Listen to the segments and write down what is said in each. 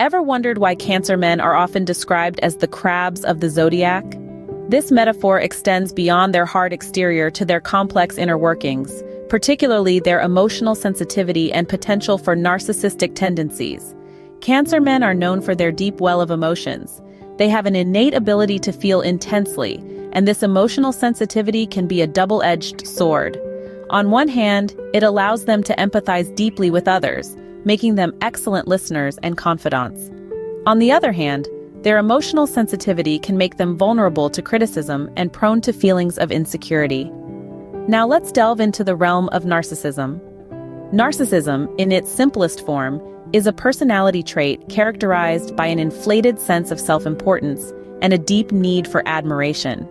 Ever wondered why Cancer men are often described as the crabs of the zodiac? This metaphor extends beyond their hard exterior to their complex inner workings, particularly their emotional sensitivity and potential for narcissistic tendencies. Cancer men are known for their deep well of emotions. They have an innate ability to feel intensely, and this emotional sensitivity can be a double-edged sword. On one hand, it allows them to empathize deeply with others, making them excellent listeners and confidants. On the other hand, their emotional sensitivity can make them vulnerable to criticism and prone to feelings of insecurity. Now let's delve into the realm of narcissism. Narcissism, in its simplest form, is a personality trait characterized by an inflated sense of self-importance and a deep need for admiration.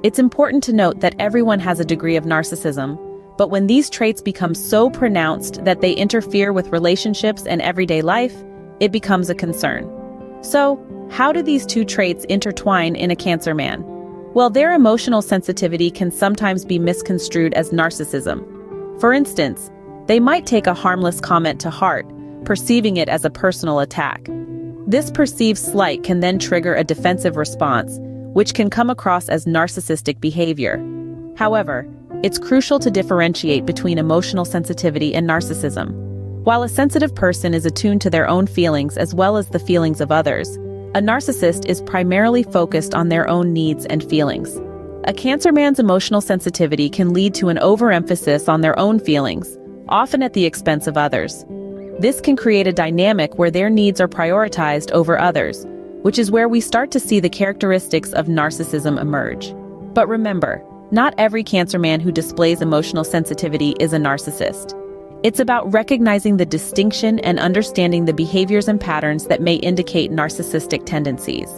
It's important to note that everyone has a degree of narcissism, but when these traits become so pronounced that they interfere with relationships and everyday life, it becomes a concern. So, how do these two traits intertwine in a Cancer man? Well, their emotional sensitivity can sometimes be misconstrued as narcissism. For instance, they might take a harmless comment to heart, perceiving it as a personal attack. This perceived slight can then trigger a defensive response, which can come across as narcissistic behavior. However, it's crucial to differentiate between emotional sensitivity and narcissism. While a sensitive person is attuned to their own feelings as well as the feelings of others, a narcissist is primarily focused on their own needs and feelings. A Cancer man's emotional sensitivity can lead to an overemphasis on their own feelings, often at the expense of others. This can create a dynamic where their needs are prioritized over others, which is where we start to see the characteristics of narcissism emerge. But remember, not every Cancer man who displays emotional sensitivity is a narcissist. It's about recognizing the distinction and understanding the behaviors and patterns that may indicate narcissistic tendencies.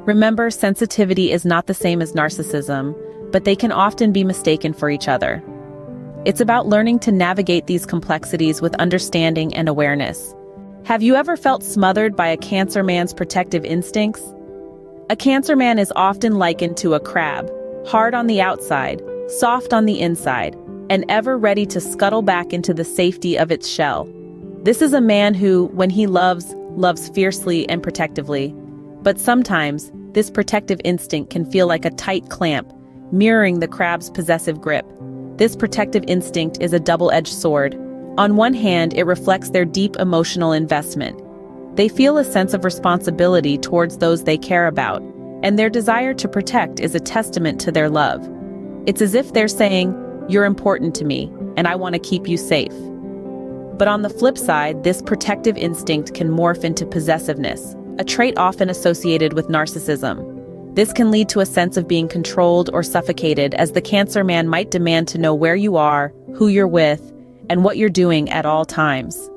Remember, sensitivity is not the same as narcissism, but they can often be mistaken for each other. It's about learning to navigate these complexities with understanding and awareness. Have you ever felt smothered by a Cancer man's protective instincts? A Cancer man is often likened to a crab, hard on the outside, soft on the inside, and ever ready to scuttle back into the safety of its shell. This is a man who, when he loves fiercely and protectively. But sometimes, this protective instinct can feel like a tight clamp, mirroring the crab's possessive grip. This protective instinct is a double-edged sword. On one hand, it reflects their deep emotional investment. They feel a sense of responsibility towards those they care about, and their desire to protect is a testament to their love. It's as if they're saying, "You're important to me, and I want to keep you safe." But on the flip side, this protective instinct can morph into possessiveness, a trait often associated with narcissism. This can lead to a sense of being controlled or suffocated, as the Cancer man might demand to know where you are, who you're with, and what you're doing at all times.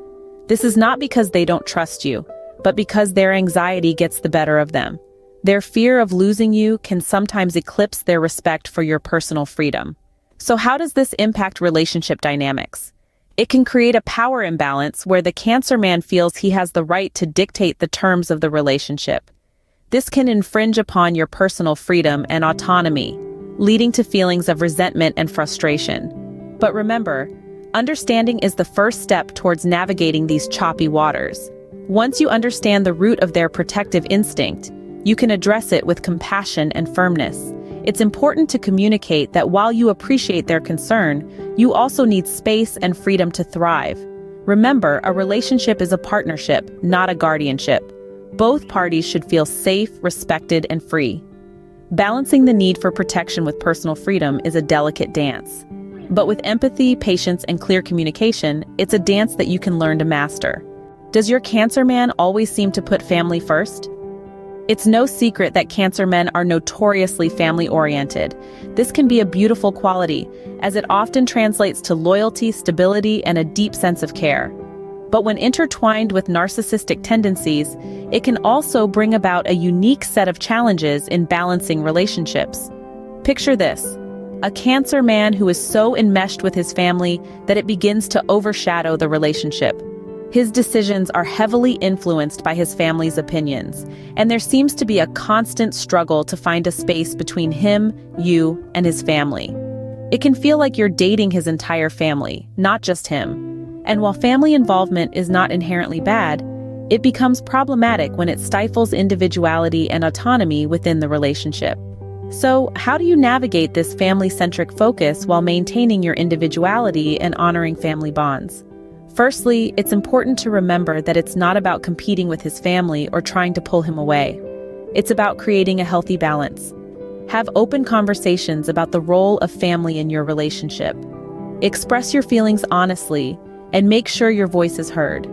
This is not because they don't trust you, but because their anxiety gets the better of them. Their fear of losing you can sometimes eclipse their respect for your personal freedom. So how does this impact relationship dynamics? It can create a power imbalance where the Cancer man feels he has the right to dictate the terms of the relationship. This can infringe upon your personal freedom and autonomy, leading to feelings of resentment and frustration. But remember, understanding is the first step towards navigating these choppy waters. Once you understand the root of their protective instinct, you can address it with compassion and firmness. It's important to communicate that while you appreciate their concern, you also need space and freedom to thrive. Remember, a relationship is a partnership, not a guardianship. Both parties should feel safe, respected, and free. Balancing the need for protection with personal freedom is a delicate dance. But with empathy, patience, and clear communication, it's a dance that you can learn to master. Does your Cancer man always seem to put family first? It's no secret that Cancer men are notoriously family-oriented. This can be a beautiful quality, as it often translates to loyalty, stability, and a deep sense of care. But when intertwined with narcissistic tendencies, it can also bring about a unique set of challenges in balancing relationships. Picture this: a Cancer man who is so enmeshed with his family that it begins to overshadow the relationship. His decisions are heavily influenced by his family's opinions, and there seems to be a constant struggle to find a space between him, you, and his family. It can feel like you're dating his entire family, not just him. And while family involvement is not inherently bad, It becomes problematic when it stifles individuality and autonomy within the relationship. So, how do you navigate this family-centric focus while maintaining your individuality and honoring family bonds? Firstly, it's important to remember that it's not about competing with his family or trying to pull him away. It's about creating a healthy balance. Have open conversations about the role of family in your relationship. Express your feelings honestly and make sure your voice is heard.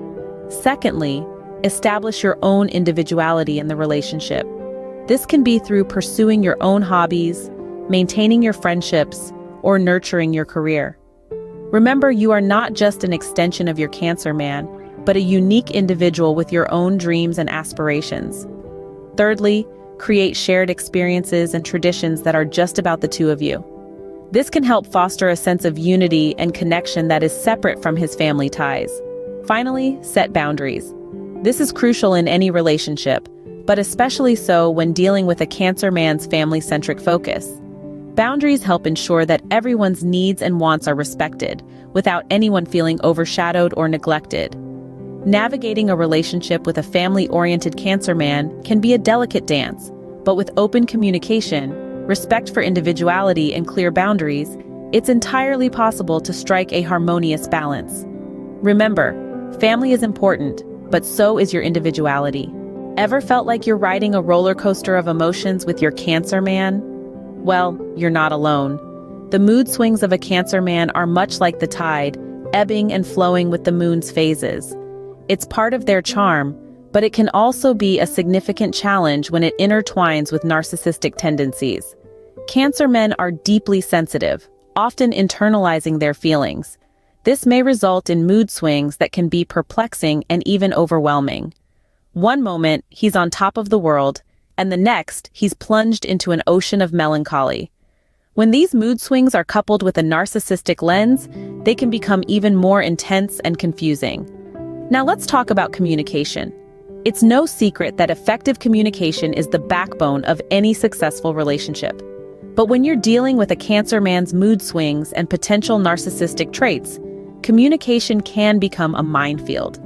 Secondly, establish your own individuality in the relationship. This can be through pursuing your own hobbies, maintaining your friendships, or nurturing your career. Remember, you are not just an extension of your Cancer man, but a unique individual with your own dreams and aspirations. Thirdly, create shared experiences and traditions that are just about the two of you. This can help foster a sense of unity and connection that is separate from his family ties. Finally, set boundaries. This is crucial in any relationship, but especially so when dealing with a Cancer man's family-centric focus. Boundaries help ensure that everyone's needs and wants are respected, without anyone feeling overshadowed or neglected. Navigating a relationship with a family-oriented Cancer man can be a delicate dance, but with open communication, respect for individuality, and clear boundaries, it's entirely possible to strike a harmonious balance. Remember, family is important, but so is your individuality. Ever felt like you're riding a roller coaster of emotions with your Cancer man? Well, you're not alone. The mood swings of a Cancer man are much like the tide, ebbing and flowing with the moon's phases. It's part of their charm, but it can also be a significant challenge when it intertwines with narcissistic tendencies. Cancer men are deeply sensitive, often internalizing their feelings. This may result in mood swings that can be perplexing and even overwhelming. One moment, he's on top of the world, and the next, he's plunged into an ocean of melancholy. When these mood swings are coupled with a narcissistic lens, they can become even more intense and confusing. Now let's talk about communication. It's no secret that effective communication is the backbone of any successful relationship. But when you're dealing with a Cancer man's mood swings and potential narcissistic traits, communication can become a minefield.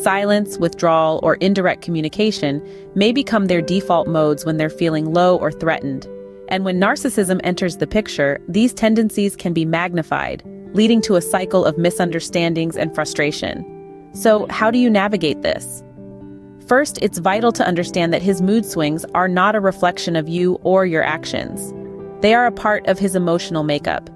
Silence, withdrawal, or indirect communication may become their default modes when they're feeling low or threatened. And when narcissism enters the picture, these tendencies can be magnified, leading to a cycle of misunderstandings and frustration. So, how do you navigate this? First, it's vital to understand that his mood swings are not a reflection of you or your actions. They are a part of his emotional makeup.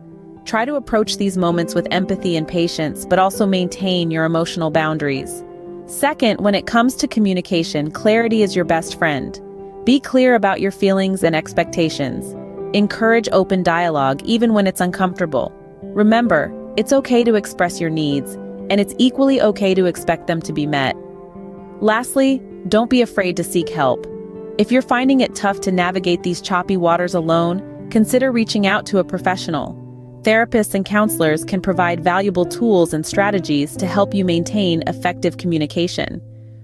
Try to approach these moments with empathy and patience, but also maintain your emotional boundaries. Second, when it comes to communication, clarity is your best friend. Be clear about your feelings and expectations. Encourage open dialogue, even when it's uncomfortable. Remember, it's okay to express your needs, and it's equally okay to expect them to be met. Lastly, don't be afraid to seek help. If you're finding it tough to navigate these choppy waters alone, consider reaching out to a professional. Therapists and counselors can provide valuable tools and strategies to help you maintain effective communication.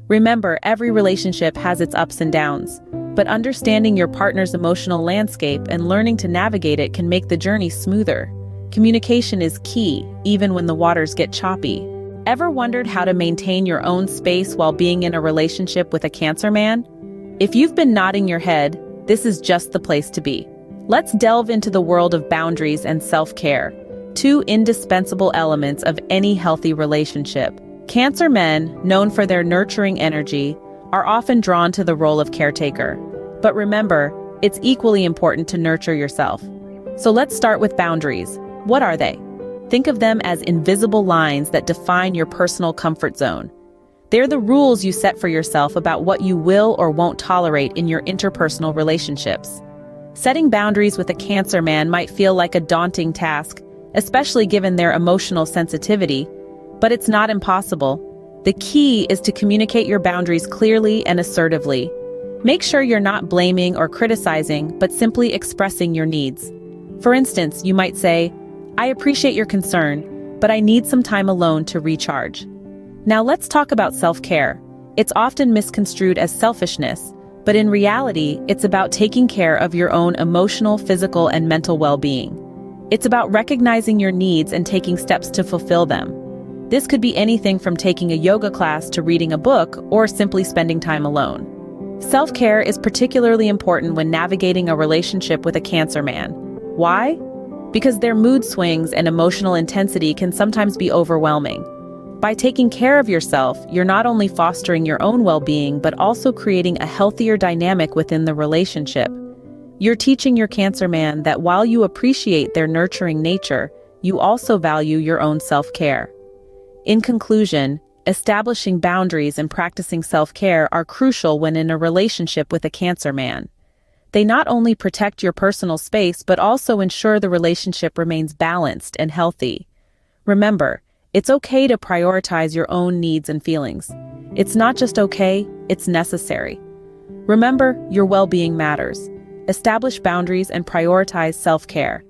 Remember, every relationship has its ups and downs, but understanding your partner's emotional landscape and learning to navigate it can make the journey smoother. Communication is key, even when the waters get choppy. Ever wondered how to maintain your own space while being in a relationship with a Cancer man? If you've been nodding your head, this is just the place to be. Let's delve into the world of boundaries and self-care, two indispensable elements of any healthy relationship. Cancer men, known for their nurturing energy, are often drawn to the role of caretaker. But remember, it's equally important to nurture yourself. So let's start with boundaries. What are they? Think of them as invisible lines that define your personal comfort zone. They're the rules you set for yourself about what you will or won't tolerate in your interpersonal relationships. Setting boundaries with a Cancer man might feel like a daunting task, especially given their emotional sensitivity, but it's not impossible. The key is to communicate your boundaries clearly and assertively. Make sure you're not blaming or criticizing, but simply expressing your needs. For instance, you might say, "I appreciate your concern, but I need some time alone to recharge." Now let's talk about self-care. It's often misconstrued as selfishness, but in reality, it's about taking care of your own emotional, physical, and mental well-being. It's about recognizing your needs and taking steps to fulfill them. This could be anything from taking a yoga class to reading a book or simply spending time alone. Self-care is particularly important when navigating a relationship with a Cancer man. Why? Because their mood swings and emotional intensity can sometimes be overwhelming. By taking care of yourself, you're not only fostering your own well-being but also creating a healthier dynamic within the relationship. You're teaching your Cancer man that while you appreciate their nurturing nature, you also value your own self-care. In conclusion, establishing boundaries and practicing self-care are crucial when in a relationship with a Cancer man. They not only protect your personal space but also ensure the relationship remains balanced and healthy. Remember, it's okay to prioritize your own needs and feelings. It's not just okay, it's necessary. Remember, your well-being matters. Establish boundaries and prioritize self-care.